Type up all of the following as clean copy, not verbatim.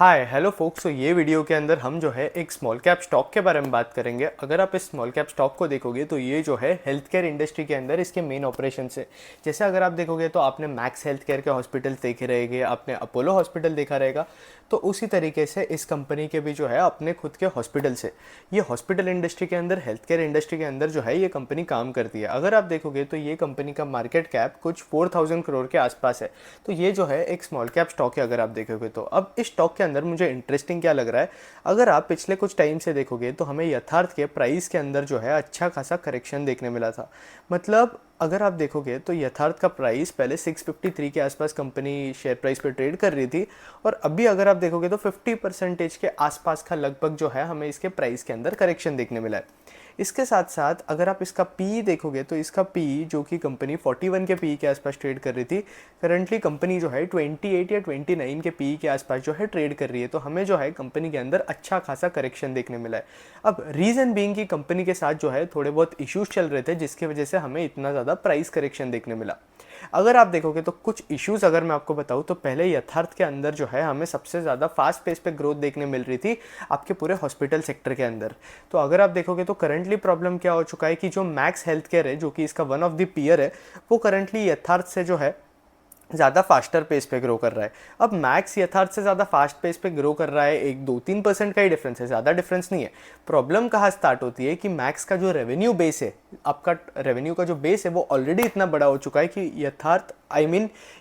Hi hello focus. तो ये video के अंदर हम जो है एक स्मॉल कैप स्टॉक के बारे में बात करेंगे। अगर आप इस स्मॉल कैप स्टॉक को देखोगे तो ये जो है हेल्थ केयर इंडस्ट्री के अंदर इसके मेन ऑपरेशन है। जैसे अगर आप देखोगे तो आपने मैक्स हेल्थ केयर के हॉस्पिटल देखे रहेंगे, आपने अपोलो हॉस्पिटल देखा रहेगा। तो उसी तरीके से इस कंपनी के भी जो है अपने खुद के हॉस्पिटल से ये हॉस्पिटल इंडस्ट्री के अंदर, हेल्थ केयर इंडस्ट्री के अंदर जो है ये कंपनी काम करती है। अगर आप देखोगे तो ये कंपनी का मार्केट कैप कुछ 4000 करोड़ के आसपास है। तो ये जो है एक स्मॉल कैप स्टॉक है अगर आप देखोगे तो। अब इस स्टॉक के अंदर मुझे इंटरेस्टिंग क्या लग रहा है, अगर आप पिछले कुछ टाइम से देखोगे तो हमें यथार्थ के प्राइस के अंदर जो है अच्छा खासा करेक्शन देखने मिला था। मतलब अगर आप देखोगे तो यथार्थ का प्राइस पहले 653 के आसपास कंपनी शेयर प्राइस पे ट्रेड कर रही थी, और अभी अगर आप देखोगे तो 50% के आसपास का लगभग जो है हमें इसके प्राइस के अंदर करेक्शन देखने मिला है। इसके साथ साथ अगर आप इसका पी देखोगे तो इसका पी जो कि कंपनी 41 के पी के आसपास ट्रेड कर रही थी, करंटली कंपनी जो है 28 या 29 के पी के आसपास जो है ट्रेड कर रही है। तो हमें जो है कंपनी के अंदर अच्छा खासा करेक्शन देखने मिला है। अब रीज़न बीइंग कि कंपनी के साथ जो है थोड़े बहुत इश्यूज चल रहे थे, जिसकी वजह से हमें इतना ज़्यादा प्राइस करेक्शन देखने मिला। अगर आप देखोगे तो कुछ इश्यूज अगर मैं आपको बताऊं तो पहले यथार्थ के अंदर जो है हमें सबसे ज़्यादा फास्ट पेस पे ग्रोथ देखने मिल रही थी आपके पूरे हॉस्पिटल सेक्टर के अंदर। तो अगर आप देखोगे तो करंटली प्रॉब्लम क्या हो चुका है कि जो मैक्स हेल्थ केयर है, जो कि इसका वन ऑफ द पीयर है, वो करंटली यथार्थ से जो है ज़्यादा फास्टर पेस पे ग्रो कर रहा है। अब मैक्स यथार्थ से ज़्यादा फास्ट पेस पे ग्रो कर रहा है, एक 2-3% का ही डिफरेंस है, ज़्यादा डिफरेंस नहीं है। प्रॉब्लम कहाँ स्टार्ट होती है कि मैक्स का जो रेवेन्यू बेस है, आपका रेवेन्यू का जो बेस है वो ऑलरेडी इतना बड़ा हो चुका है कि यथार्थ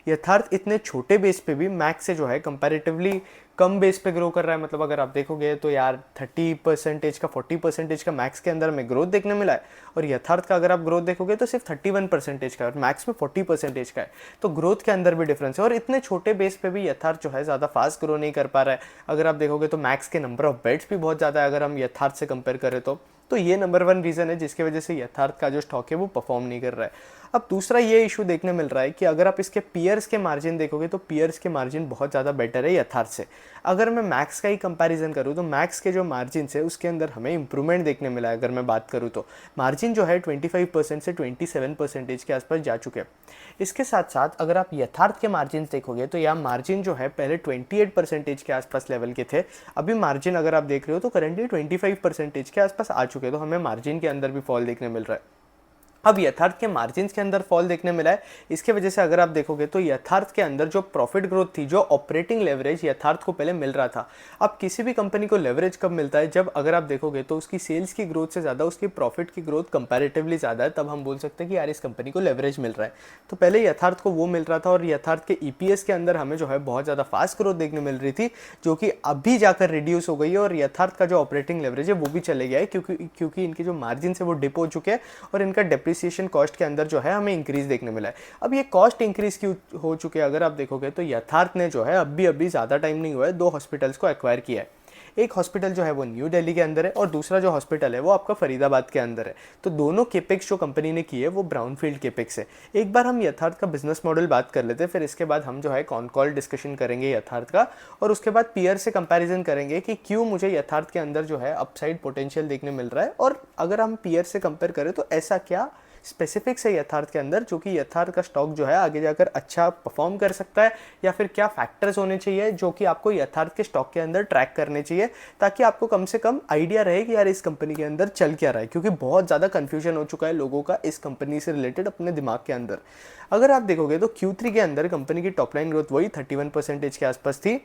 यथार्थ इतने छोटे बेस पे भी मैक्स से जो है कंपैरेटिवली कम बेस पे ग्रो कर रहा है। मतलब अगर आप देखोगे तो यार 30% का 40% का मैक्स के अंदर में ग्रोथ देखने मिला है, और यथार्थ का अगर आप ग्रोथ देखोगे तो सिर्फ 31% का है, और मैक्स में 40% का है। तो ग्रोथ के अंदर भी डिफरेंस है, और इतने छोटे बेस पे भी यथार्थ जो है ज़्यादा फास्ट ग्रो नहीं कर पा रहा है। अगर आप देखोगे तो मैक्स के नंबर ऑफ बेड्स भी बहुत ज़्यादा है अगर हम यथार्थ से कंपेयर करें तो ये नंबर वन रीज़न है जिसकी वजह से यथार्थ का जो स्टॉक है वो परफॉर्म नहीं कर रहा है। अब दूसरा ये इशू देखने मिल रहा है कि अगर आप इसके पीयर्स के मार्जिन देखोगे तो पीयर्स के मार्जिन बहुत ज़्यादा बेटर है यथार्थ से। अगर मैं मैक्स का ही कंपैरिजन करूँ तो मैक्स के जो मार्जिन है उसके अंदर हमें इंप्रूवमेंट देखने मिला है। अगर मैं बात करूँ तो मार्जिन जो है 25% से 27% के आसपास जा चुके हैं। इसके साथ साथ अगर आप यथार्थ के मार्जिन देखोगे तो यहाँ मार्जिन जो है पहले 28% के आसपास लेवल के थे, अभी मार्जिन अगर आप देख रहे हो तो करेंटली 25% के आसपास आ चुके हैं। तो हमें मार्जिन के अंदर भी फॉल देखने मिल रहा है। अब यथार्थ के मार्जिन्स के अंदर फॉल देखने मिला है। इसके वजह से अगर आप देखोगे तो यथार्थ के अंदर जो प्रॉफिट ग्रोथ थी, जो ऑपरेटिंग लेवरेज यथार्थ को पहले मिल रहा था। अब किसी भी कंपनी को लेवरेज कब मिलता है, जब अगर आप देखोगे तो उसकी सेल्स की ग्रोथ से ज़्यादा उसकी प्रॉफिट की ग्रोथ कंपैरेटिवली ज़्यादा है, तब हम बोल सकते हैं कि यार इस कंपनी को लेवरेज मिल रहा है। तो पहले यथार्थ को वो मिल रहा था, और यथार्थ के ईपीएस के अंदर हमें जो है बहुत ज़्यादा फास्ट ग्रोथ देखने मिल रही थी, जो कि अभी जाकर रिड्यूस हो गई है, और यथार्थ का जो ऑपरेटिंग लेवरेज है वो भी चले गया है, क्योंकि इनके जो मार्जिन है वो डिप हो चुके हैं, और इनका डेप्रिसिएशन कॉस्ट के अंदर जो है हमें इंक्रीज देखने मिला है। अब ये कॉस्ट इंक्रीज क्यों हो चुके हैं अगर आप देखोगे तो यथार्थ ने जो है अभी ज़्यादा टाइम नहीं हुआ है 2 हॉस्पिटल्स को एक्वायर किया है। एक हॉस्पिटल जो है वो न्यू दिल्ली के अंदर है, और दूसरा जो हॉस्पिटल है वो आपका फरीदाबाद के अंदर है। तो दोनों केपेक्स जो कंपनी ने की है वो ब्राउनफील्ड केपेक्स है। एक बार हम यथार्थ का बिजनेस मॉडल बात कर लेते हैं, फिर इसके बाद हम जो है कॉन कॉल डिस्कशन करेंगे यथार्थ का, और उसके बाद पीयर से कंपैरिजन करेंगे कि क्यों मुझे यथार्थ के अंदर जो है अपसाइड पोटेंशियल देखने मिल रहा है, और अगर हम पीयर से कंपेयर करें तो ऐसा क्या स्पेसिफिक्स है यथार्थ के अंदर जो कि यथार्थ का स्टॉक जो है आगे जाकर अच्छा परफॉर्म कर सकता है, या फिर क्या फैक्टर्स होने चाहिए जो कि आपको यथार्थ के स्टॉक के अंदर ट्रैक करने चाहिए, ताकि आपको कम से कम आइडिया रहे कि यार इस कंपनी के अंदर चल क्या रहा है। क्योंकि बहुत ज़्यादा कन्फ्यूजन हो चुका है लोगों का इस कंपनी से रिलेटेड अपने दिमाग के अंदर। अगर आप देखोगे तो Q3 के अंदर कंपनी की टॉप लाइन ग्रोथ वही 31% के आसपास थी।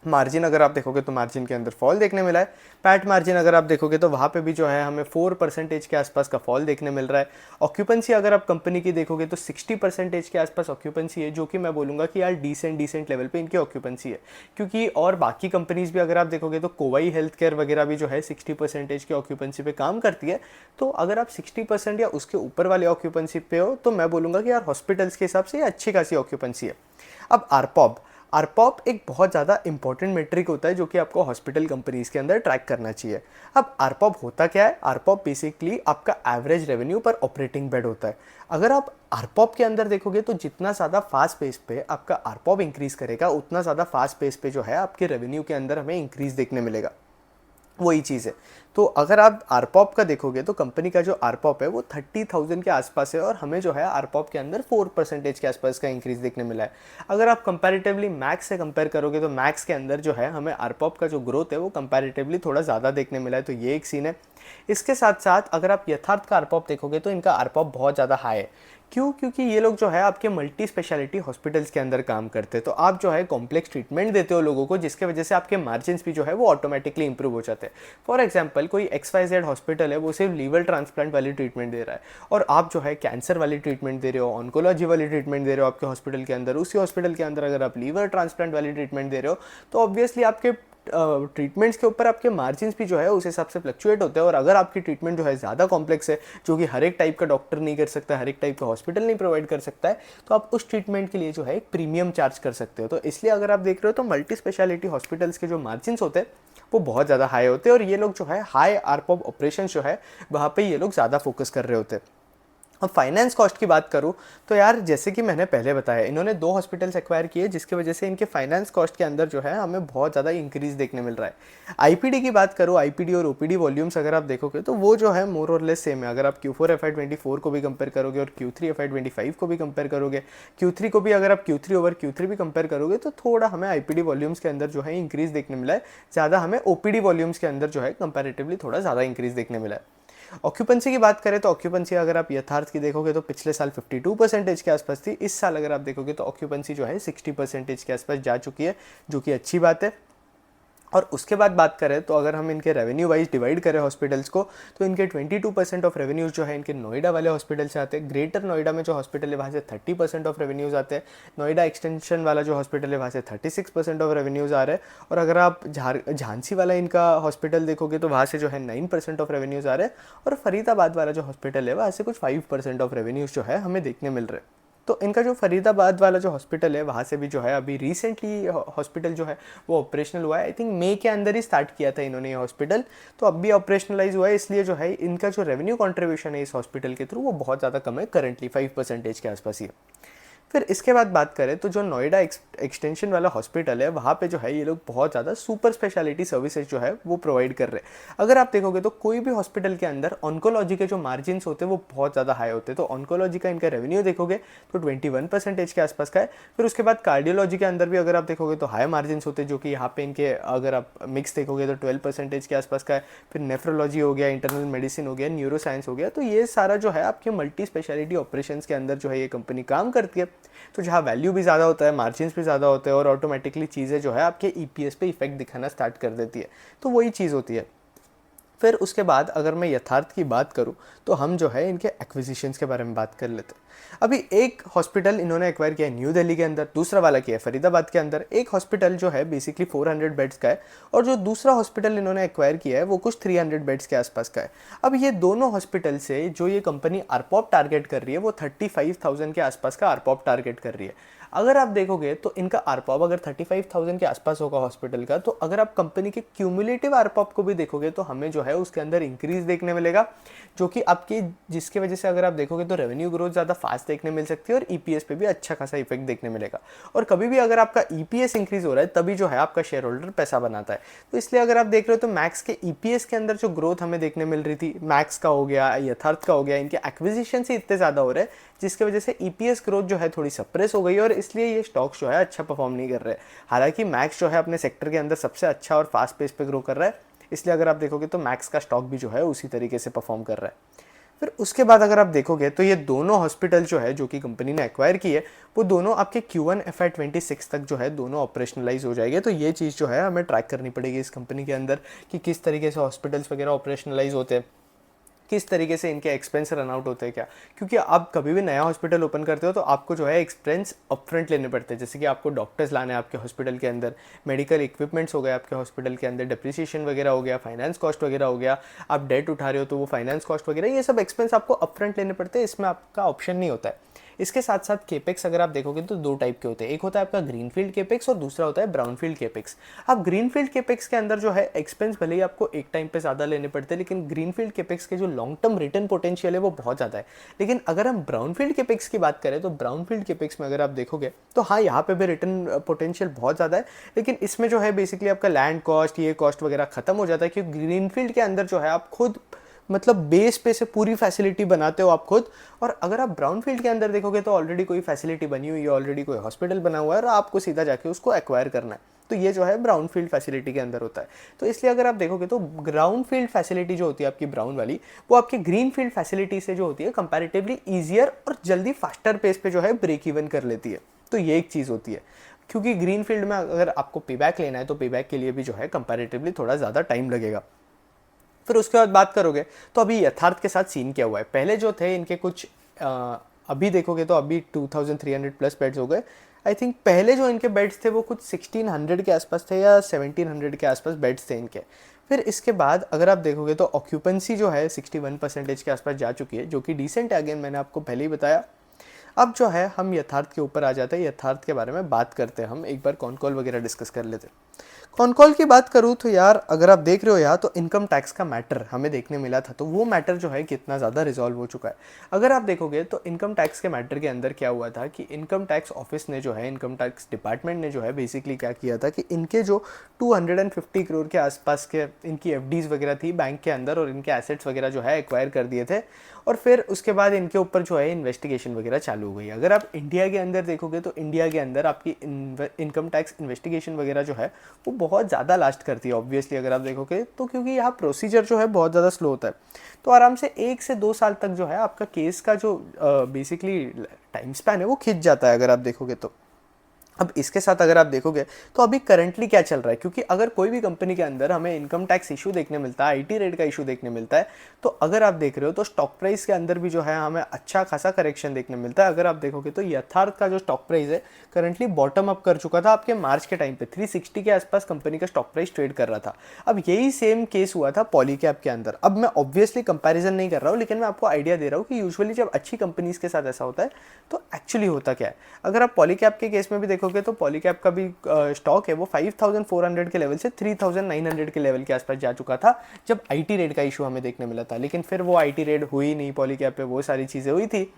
मार्जिन अगर आप देखोगे तो मार्जिन के अंदर फॉल देखने मिला है। पैट मार्जिन अगर आप देखोगे तो वहाँ पे भी जो है हमें 4% के आसपास का फॉल देखने मिल रहा है। ऑक्यूपेंसी अगर आप कंपनी की देखोगे तो 60% के आसपास ऑक्यूपेंसी है, जो कि मैं बोलूँगा कि यार डिसेंट लेवल पे इनकी ऑक्यूपेंसी है। क्योंकि और बाकी कंपनीज भी अगर आप देखोगे तो कोवाई हेल्थ केयर वगैरह भी जो है 60% की ऑक्यूपेंसी पे काम करती है। तो अगर आप 60% या उसके ऊपर वाले ऑक्यूपेंसी पे हो तो मैं बोलूँगा कि यार हॉस्पिटल्स के हिसाब से ये अच्छी खासी ऑक्यूपेंसी है। अब आरपॉप एक बहुत ज़्यादा इंपॉर्टेंट मेट्रिक होता है जो कि आपको हॉस्पिटल कंपनीज के अंदर ट्रैक करना चाहिए। अब आरपॉप होता क्या है? आरपॉप बेसिकली आपका एवरेज रेवेन्यू पर ऑपरेटिंग बेड होता है। अगर आप आरपॉप के अंदर देखोगे तो जितना ज़्यादा फास्ट पेस पे आपका आरपॉप इंक्रीज करेगा, उतना ज़्यादा फास्ट पेस पे जो है आपके रेवेन्यू के अंदर हमें इंक्रीज देखने मिलेगा। वही चीज़ है। तो अगर आप आरपॉप का देखोगे तो कंपनी का जो आरपॉप है वो 30,000 के आसपास है और हमें जो है आरपॉप के अंदर 4% के आसपास का इंक्रीज देखने मिला है। अगर आप कंपैरेटिवली मैक्स से कंपेयर करोगे तो मैक्स के अंदर जो है हमें आरपॉप का जो ग्रोथ है वो कंपैरेटिवली थोड़ा ज़्यादा देखने मिला है, तो ये एक सीन है। इसके साथ साथ अगर आप यथार्थ का आरपॉप देखोगे तो इनका आरपॉप बहुत ज़्यादा हाई है। क्यों? क्योंकि ये लोग जो है आपके मल्टी स्पेशलिटी हॉस्पिटल्स के अंदर काम करते हैं, तो आप जो है कॉम्प्लेक्स ट्रीटमेंट देते हो लोगों को, जिसके वजह से आपके मार्जिन्स भी जो है वो ऑटोमेटिकली इंप्रूव हो जाते हैं। फॉर एग्जांपल कोई XYZ हॉस्पिटल है, वो सिर्फ लीवर ट्रांसप्लांट वाली ट्रीटमेंट दे रहा है और आप जो है कैंसर वाली ट्रीटमेंट दे रहे हो, ऑन्कोलॉजी वाली ट्रीटमेंट दे रहे हो आपके हॉस्पिटल के अंदर। उसी हॉस्पिटल के अंदर अगर आप लीवर ट्रांसप्लांट वाली ट्रीटमेंट दे रहे हो तो ऑब्वियसली आपके ट्रीटमेंट्स के ऊपर आपके मार्जिन्स भी जो है उस हिसाब से फ्लक्चुएट होते हैं। और अगर आपकी ट्रीटमेंट जो है ज़्यादा कॉम्प्लेक्स है, जो कि हर एक टाइप का डॉक्टर नहीं कर सकता, हर एक टाइप का हॉस्पिटल नहीं प्रोवाइड कर सकता है, तो आप उस ट्रीटमेंट के लिए जो है एक प्रीमियम चार्ज कर सकते हो। तो इसलिए अगर आप देख रहे हो तो मल्टी स्पेशलिटी हॉस्पिटल्स के जो मार्जिन्स होते हैं वो बहुत ज़्यादा हाई होते हैं और ये लोग जो है हाई आरपॉप ऑपरेशन जो है वहाँ पर ये लोग ज़्यादा फोकस कर रहे होते हैं। अब फाइनेंस कॉस्ट की बात करूँ तो यार जैसे कि मैंने पहले बताया, इन्होंने 2 हॉस्पिटल्स एक्वायर किए जिसकी वजह से इनके फाइनेंस कॉस्ट के अंदर जो है हमें बहुत ज़्यादा इंक्रीज देखने मिल रहा है। आईपीडी की बात करूँ, आईपीडी और ओपीडी वॉल्यूम्स अगर आप देखोगे तो वो जो है मोर और लेस सेम है। अगर आप Q4 FY24 को भी कंपेयर करोगे और Q3 FY25 को भी कंपेयर करोगे, Q3 को भी अगर आप Q3 ओवर Q3 भी कंपेयर करोगे तो थोड़ा हमें आईपीडी वॉल्यूम्स के अंदर जो है इंक्रीज देखने मिला है, ज़्यादा हमें ओपीडी वॉल्यूम्स के अंदर जो है कंपेरेटिवली थोड़ा ज़्यादा इंक्रीज देखने मिला है। ऑक्यूपेंसी की बात करें तो ऑक्यूपेंसी अगर आप यथार्थ की देखोगे तो पिछले साल 52% के आसपास थी। इस साल अगर आप देखोगे तो ऑक्यूपेंसी जो है 60% के आसपास जा चुकी है, जो कि अच्छी बात है। और उसके बाद बात करें तो अगर हम इनके रेवेन्यू वाइज डिवाइड करें हॉस्पिटल्स को तो इनके 22% ऑफ रेवेन्यूज जो है इनके नोएडा वाले हॉस्पिटल से आते हैं। ग्रेटर नोएडा में जो हॉस्पिटल है वहाँ से 30% ऑफ रेवेन्यूज आते हैं। नोएडा एक्सटेंशन वाला जो हॉस्पिटल है वहाँ से 36% ऑफ रेवेन्यूज आ रहे हैं। और अगर आप झांसी वाला इनका हॉस्पिटल देखोगे तो वहाँ से जो है 9% ऑफ रेवेन्यूज आ रहे हैं। और फरीदाबाद वाला जो हॉस्पिटल है वहाँ से कुछ 5% ऑफ रेवेन्यूज जो है हमें देखने मिल रहे हैं। तो इनका जो फरीदाबाद वाला जो हॉस्पिटल है वहाँ से भी जो है अभी रिसेंटली हॉस्पिटल जो है वो ऑपरेशनल हुआ है। आई थिंक मई के अंदर ही स्टार्ट किया था इन्होंने ये हॉस्पिटल, तो अब भी ऑपरेशनलाइज हुआ है। इसलिए जो है इनका जो रेवेन्यू कंट्रीब्यूशन है इस हॉस्पिटल के थ्रू वो बहुत ज़्यादा कम है, करंटली 5% के आसपास ही है। फिर इसके बाद बात करें तो जो नोएडा एक्सटेंशन वाला हॉस्पिटल है वहाँ पे जो है ये लोग बहुत ज़्यादा सुपर स्पेशलिटी सर्विसेज जो है वो प्रोवाइड कर रहे हैं। अगर आप देखोगे तो कोई भी हॉस्पिटल के अंदर ऑन्कोलॉजी के जो मार्जिन्स होते हैं वो बहुत ज़्यादा हाई होते हैं। तो ऑन्कोलॉजी का इनका रेवेन्यू देखोगे तो 21% के आसपास का है। फिर उसके बाद कार्डियोलॉजी के अंदर भी अगर आप देखोगे तो हाई मार्जिन्स होते हैं, जो कि यहाँ पे इनके अगर आप मिक्स देखोगे तो 12% के आसपास का है। फिर नेफ्रोलॉजी हो गया, इंटरनल मेडिसिन हो गया, न्यूरो साइंस हो गया। तो ये सारा जो है आपके मल्टी स्पेशलिटी ऑपरेशन के अंदर जो है ये कंपनी काम करती है। तो जहाँ वैल्यू भी ज़्यादा होता है, मार्जिन्स भी ज़्यादा होते हैं और ऑटोमेटिकली चीज़ें जो है आपके ईपीएस पे इफेक्ट दिखाना स्टार्ट कर देती है। तो वही चीज़ होती है। फिर उसके बाद अगर मैं यथार्थ की बात करूं तो हम जो है इनके एक्विजिशंस के बारे में बात कर लेते हैं। अभी एक हॉस्पिटल इन्होंने एक्वायर किया है न्यू दिल्ली के अंदर, दूसरा वाला किया है फरीदाबाद के अंदर। एक हॉस्पिटल जो है बेसिकली 400 बेड्स का है और जो दूसरा हॉस्पिटल इन्होंने एक्वायर किया है वो कुछ 300 बेड्स के आसपास का है। अब ये दोनों हॉस्पिटल से जो ये कंपनी आरपॉप टारगेट कर रही है वो 35,000 के आसपास का आरपॉप टारगेट कर रही है। अगर आप देखोगे तो इनका आरपॉप अगर 35,000 के आसपास होगा हॉस्पिटल का, तो अगर आप कंपनी के क्यूमुलेटिव आरपॉप को भी देखोगे तो हमें जो है उसके अंदर इंक्रीज देखने मिलेगा, जो कि आपकी जिसके वजह से अगर आप देखोगे तो रेवेन्यू ग्रोथ ज़्यादा फास्ट देखने मिल सकती है और ईपीएस पे भी अच्छा खासा इफेक्ट देखने मिलेगा। और कभी भी अगर आपका ईपीएस इंक्रीज हो रहा है तभी जो है आपका शेयर होल्डर पैसा बनाता है। तो इसलिए अगर आप देख रहे हो तो मैक्स के ईपीएस के अंदर जो ग्रोथ हमें देखने मिल रही थी, मैक्स का हो गया, यथार्थ का हो गया, इनके एक्विजिशन से इतने ज़्यादा हो रहे हैं जिसकी वजह से ईपीएस ग्रोथ जो है थोड़ी सप्रेस हो गई और इसलिए ये स्टॉक्स जो है अच्छा परफॉर्म नहीं कर रहे। हालांकि मैक्स जो है अपने सेक्टर के अंदर सबसे अच्छा और फास्ट पेस पे ग्रो कर रहा है, इसलिए अगर आप देखोगे तो मैक्स का स्टॉक भी जो है उसी तरीके से परफॉर्म कर रहा है। फिर उसके बाद अगर आप देखोगे तो ये दोनों हॉस्पिटल जो है जो कि कंपनी ने एक्वायर की है वो दोनों आपके Q1 FY26 तक जो है दोनों ऑपरेशनलाइज हो जाएंगे। तो ये चीज़ जो है हमें ट्रैक करनी पड़ेगी इस कंपनी के अंदर कि किस तरीके से हॉस्पिटल्स वगैरह ऑपरेशनलाइज होते हैं, किस तरीके से इनके एक्सपेंस रन आउट होते हैं क्या। क्योंकि आप कभी भी नया हॉस्पिटल ओपन करते हो तो आपको जो है एक्सपेंस अपफ्रंट लेने पड़ते हैं, जैसे कि आपको डॉक्टर्स लाने हैं आपके हॉस्पिटल के अंदर, मेडिकल इक्विपमेंट्स हो गए आपके हॉस्पिटल के अंदर, डिप्रिसिएशन वगैरह हो गया, फाइनेंस कॉस्ट वगैरह हो गया, आप डेट उठा रहे हो तो वो फाइनेंस कॉस्ट वगैरह, ये सब एक्सपेंस आपको अपफ्रंट लेने पड़ते हैं, इसमें आपका ऑप्शन नहीं होता है। इसके साथ साथ केपेक्स अगर आप देखोगे तो दो टाइप के होते हैं, एक होता है आपका ग्रीनफील्ड केपेक्स और दूसरा होता है ब्राउनफील्ड केपेक्स। अब ग्रीनफील्ड केपेक्स के अंदर जो है एक्सपेंस भले ही आपको एक टाइम पे ज़्यादा लेने पड़ते हैं, लेकिन ग्रीनफील्ड केपेक्स के जो लॉन्ग टर्म रिटर्न पोटेंशियल है वो बहुत ज़्यादा है। लेकिन अगर हम ब्राउनफील्ड केपेक्स की बात करें तो ब्राउनफील्ड केपेक्स में अगर आप देखोगे तो हाँ, यहाँ पे भी रिटर्न पोटेंशियल बहुत ज़्यादा है, लेकिन इसमें जो है बेसिकली आपका लैंड कॉस्ट, ये कॉस्ट वगैरह खत्म हो जाता है, क्योंकि ग्रीनफील्ड के अंदर जो है आप खुद मतलब बेस पे से पूरी फैसिलिटी बनाते हो आप खुद। और अगर आप ब्राउन फील्ड के अंदर देखोगे तो ऑलरेडी कोई फैसिलिटी बनी हुई है, ऑलरेडी कोई हॉस्पिटल बना हुआ है और आपको सीधा जाके उसको एक्वायर करना है। तो ये जो है ब्राउन फील्ड फैसिलिटी के अंदर होता है। तो इसलिए अगर आप देखोगे तो ग्राउंड फील्ड फैसिलिटी जो होती है आपकी ब्राउन वाली, वो आपकी ग्रीन फील्ड फैसिलिटी से जो होती है कंपैरेटिवली ईजियर और जल्दी फास्टर पेस पे जो है ब्रेक इवन कर लेती है। तो ये एक चीज़ होती है, क्योंकि ग्रीन फील्ड में अगर आपको पेबैक लेना है तो पेबैक के लिए भी जो है कंपैरेटिवली थोड़ा ज़्यादा टाइम लगेगा। फिर उसके बाद बात करोगे तो अभी यथार्थ के साथ सीन क्या हुआ है। पहले जो थे इनके कुछ अभी देखोगे तो अभी 2300 प्लस बेड्स हो गए। आई थिंक पहले जो इनके बेड्स थे वो कुछ 1600 के आसपास थे या 1700 के आसपास बेड्स थे इनके। फिर इसके बाद अगर आप देखोगे तो ऑक्यूपेंसी जो है 61% के आसपास जा चुकी है, जो कि डिसेंट है, अगेन मैंने आपको पहले ही बताया। अब जो है हम यथार्थ के ऊपर आ जाते हैं, यथार्थ के बारे में बात करते हैं। हम एक बार कॉन कॉल वगैरह डिस्कस कर लेते हैं। कॉन कॉल की बात करूँ तो यार अगर आप देख रहे हो यहाँ तो इनकम टैक्स का मैटर हमें देखने मिला था, तो वो मैटर जो है कितना ज़्यादा रिजॉल्व हो चुका है। अगर आप देखोगे तो इनकम टैक्स के मैटर के अंदर क्या हुआ था कि इनकम टैक्स ऑफिस ने जो है, इनकम टैक्स डिपार्टमेंट ने जो है बेसिकली क्या किया था कि इनके जो 250 करोड़ के आसपास के इनकी एफडीज वगैरह थी बैंक के अंदर और इनके एसेट्स वगैरह जो है एक्वायर कर दिए थे। और फिर उसके बाद इनके ऊपर जो है इन्वेस्टिगेशन वगैरह चालू हो गई। अगर आप इंडिया के अंदर देखोगे तो इंडिया के अंदर आपकी इनकम टैक्स इन्वेस्टिगेशन वगैरह जो है वो बहुत ज़्यादा लास्ट करती है ऑब्वियसली अगर आप देखोगे तो, क्योंकि यहाँ प्रोसीजर जो है बहुत ज़्यादा स्लो होता है। तो आराम से 1 से 2 साल तक जो है आपका केस का जो बेसिकली टाइम स्पैन है वो खिंच जाता है अगर आप देखोगे तो। अब इसके साथ अगर आप देखोगे तो अभी करंटली क्या चल रहा है, क्योंकि अगर कोई भी कंपनी के अंदर हमें इनकम टैक्स इशू देखने मिलता है, आईटी रेट का इशू देखने मिलता है, तो अगर आप देख रहे हो तो स्टॉक प्राइस के अंदर भी जो है हमें अच्छा खासा करेक्शन देखने मिलता है। अगर आप देखोगे तो यथार्थ का जो स्टॉक प्राइस है करंटली बॉटम अप कर चुका था आपके मार्च के टाइम पे, 360 के आसपास कंपनी का स्टॉक प्राइस ट्रेड कर रहा था। अब यही सेम केस हुआ था पॉलीकैब के अंदर। अब मैं ऑब्वियसली कंपैरिजन नहीं कर रहा हूँ, लेकिन मैं आपको आइडिया दे रहा हूँ कि यूजुअली जब अच्छी कंपनीज के साथ ऐसा होता है तो एक्चुअली होता क्या है। अगर आप पॉलीकैब के केस में भी देखोगे तो पॉलीकैब का भी स्टॉक है वो 5400 के लेवल से 3900 के लेवल के आसपास जा चुका था जब आईटी रेड का इशू हमें देखने मिला था। लेकिन फिर वो आईटी रेड हुई नहीं, पॉलीकैब पे वो सारी चीज़ें हुई थी।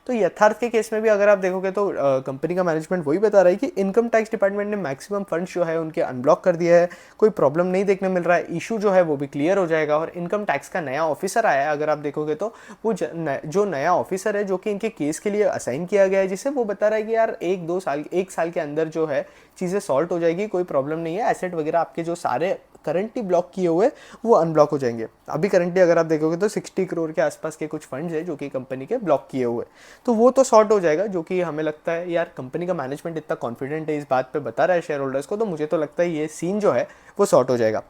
तो यथार्थ के केस में भी अगर आप देखोगे तो कंपनी का मैनेजमेंट वही बता रहा है कि इनकम टैक्स डिपार्टमेंट ने मैक्सिमम फंड्स जो है उनके अनब्लॉक कर दिया है, कोई प्रॉब्लम नहीं देखने मिल रहा है, इशू जो है वो भी क्लियर हो जाएगा। और इनकम टैक्स का नया ऑफिसर आया है, अगर आप देखोगे तो वो जो नया ऑफिसर है जो कि इनके केस के लिए असाइन किया गया है, जिसे वो बता रहा है कि यार 1 साल के अंदर जो है चीज़ें सॉल्व हो जाएगी, कोई प्रॉब्लम नहीं है, एसेट वगैरह आपके जो सारे करंटली ब्लॉक किए हुए वो अनब्लॉक हो जाएंगे। अभी करंटली अगर आप देखोगे तो 60 करोड़ के आसपास के कुछ फंड्स है जो कि कंपनी के ब्लॉक किए हुए, तो वो तो सॉर्ट हो जाएगा। जो कि हमें लगता है यार कंपनी का मैनेजमेंट इतना कॉन्फिडेंट है इस बात पे बता रहा है शेयर होल्डर्स को, तो मुझे तो लगता है ये सीन जो है वो सॉर्ट हो जाएगा।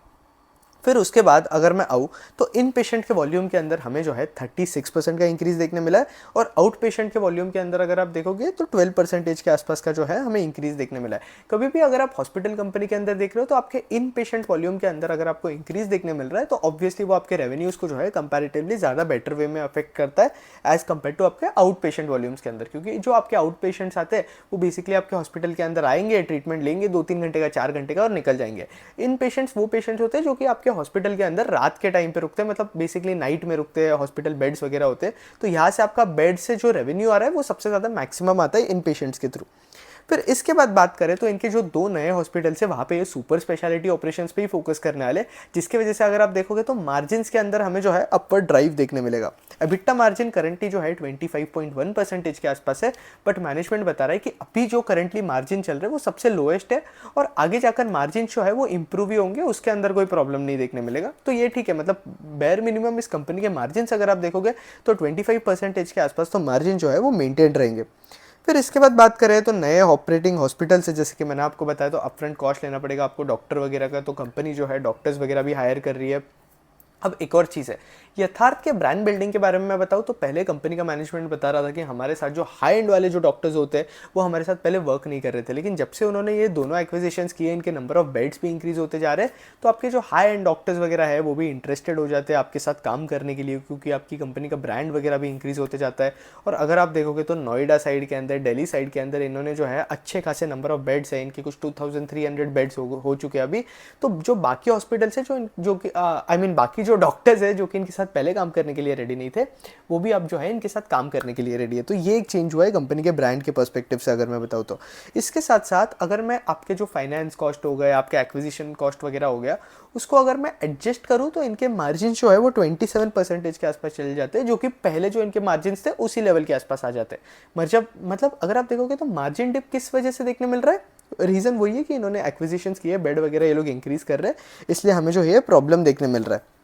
फिर उसके बाद अगर मैं आऊँ तो इन पेशेंट के वॉल्यूम के अंदर हमें जो है 36% का इंक्रीज देखने मिला है, और आउट पेशेंट के वॉल्यूम के अंदर अगर आप देखोगे तो 12% के आसपास का जो है हमें इंक्रीज देखने मिला है। कभी भी अगर आप हॉस्पिटल कंपनी के अंदर देख रहे हो तो आपके इन पेशेंट वॉल्यूम के अंदर अगर आपको इंक्रीज देखने मिल रहा है तो ऑब्वियसली वो आपके रेवेन्यूज़ को जो है कंपैरेटिवली ज़्यादा बेटर वे में अफेक्ट करता है एज कम्पेयर टू आपके आउट पेशेंट वॉल्यूम्स के अंदर। क्योंकि जो आपके आउट पेशेंट्स आते हैं वो बेसिकली आपके हॉस्पिटल के अंदर आएंगे, ट्रीटमेंट लेंगे 2-3 घंटे का, 4 घंटे का, और निकल जाएंगे। इन पेशेंट्स वो पेशेंट्स होते हैं जो कि आपके हॉस्पिटल के अंदर रात के टाइम पे रुकते हैं, मतलब बेसिकली नाइट में रुकते हैं, हॉस्पिटल बेड्स वगैरह होते हैं। तो यहाँ से आपका बेड से जो रेवेन्यू आ रहा है वो सबसे ज़्यादा मैक्सिमम आता है इन पेशेंट्स के थ्रू। फिर इसके बाद बात करें तो इनके जो 2 नए हॉस्पिटल्स है वहाँ पे ये सुपर स्पेशलिटी ऑपरेशंस पे ही फोकस करने वाले, जिसकी वजह से अगर आप देखोगे तो मार्जिन्स के अंदर हमें जो है अपवर्ड ड्राइव देखने मिलेगा। एबिटा मार्जिन करंटली जो है 25.1% के आसपास है, बट मैनेजमेंट बता रहा है कि अभी जो करंटली मार्जिन चल रहे हैं वो सबसे लोएस्ट है, और आगे जाकर मार्जिन जो है वो इंप्रूव ही होंगे, उसके अंदर कोई प्रॉब्लम नहीं देखने मिलेगा। तो ये ठीक है, मतलब बेयर मिनिमम इस कंपनी के मार्जिन अगर आप देखोगे तो 25% के आसपास तो मार्जिन जो है वो मेंटेन रहेंगे। फिर इसके बाद बात करें तो नए ऑपरेटिंग हॉस्पिटल से, जैसे कि मैंने आपको बताया, तो अपफ्रंट कॉस्ट लेना पड़ेगा आपको डॉक्टर वगैरह का, तो कंपनी जो है डॉक्टर्स वगैरह भी हायर कर रही है। अब एक और चीज़ है, यथार्थ के ब्रांड बिल्डिंग के बारे में मैं बताऊँ तो पहले कंपनी का मैनेजमेंट बता रहा था कि हमारे साथ जो हाई एंड वाले जो डॉक्टर्स होते हैं वो हमारे साथ पहले वर्क नहीं कर रहे थे, लेकिन जब से उन्होंने ये दोनों एक्विजिशंस किए, इनके नंबर ऑफ बेड्स भी इंक्रीज होते जा रहे हैं, तो आपके जो हाई एंड डॉक्टर्स वगैरह है वो भी इंटरेस्टेड हो जाते हैं आपके साथ काम करने के लिए, क्योंकि आपकी कंपनी का ब्रांड वगैरह भी इंक्रीज होते जाता है। और अगर आप देखोगे तो नोएडा साइड के अंदर, दिल्ली साइड के अंदर इन्होंने जो है अच्छे खासे नंबर ऑफ बेड्स है, इनके कुछ 2300 बेड्स हो चुके हैं अभी। तो जो बाकी हॉस्पिटल्स है जो कि आई मीन बाकी जो डॉक्टर्स है जो कि इनके साथ पहले काम करने के लिए रेडी नहीं थे, वो भी अब जो है इनके साथ काम करने के लिए रेडी है। तो ये एक चेंज हुआ है कंपनी के ब्रांड के पर्सपेक्टिव से अगर मैं बताऊँ तो। इसके साथ साथ अगर मैं आपके जो फाइनेंस कॉस्ट हो गए, आपके एक्विजिशन कॉस्ट वगैरह हो गया, उसको अगर मैं एडजस्ट करूँ तो इनके मार्जिन जो है वो 27% के आसपास चले जाते हैं, जो कि पहले जो इनके मार्जिन थे उसी लेवल के आसपास आ जाते हैं। मतलब अगर आप देखोगे तो मार्जिन डिप किस वजह से देखने मिल रहा है, रीज़न वही है कि इन्होंने एक्विजिशंस किए, बेड वगैरह ये लोग इंक्रीज कर रहे हैं, इसलिए हमें जो है प्रॉब्लम देखने मिल रहा है।